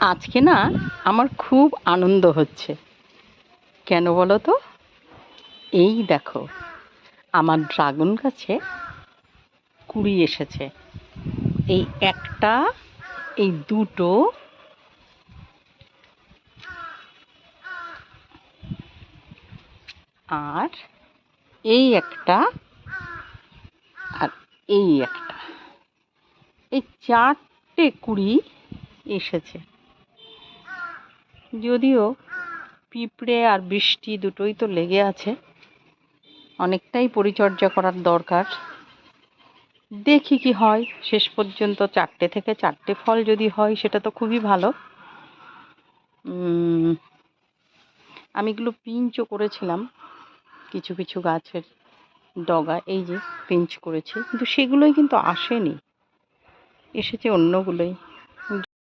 আজকে না আমার খুব আনন্দ হচ্ছে। কেন বলো তো? এই দেখো, আমার ড্রাগন গাছে কুঁড়ি এসেছে। এই একটা, এই দুটো, আর এই একটা, আর এই একটা, এই চারটে কুঁড়ি এসেছে। যদিও পিঁপড়ে আর বৃষ্টি দুটোই তো লেগে আছে, অনেকটাই পরিচর্যা করার দরকার। দেখি কি হয়। শেষ পর্যন্ত 4টে থেকে 4টে ফল যদি হয় সেটা তো খুবই ভালো। আমি এগুলো পিঞ্চও করেছিলাম, কিছু কিছু গাছের ডগা এই যে পিঞ্চ করেছি, কিন্তু সেগুলোই কিন্তু আসেনি, এসেছে অন্যগুলোই।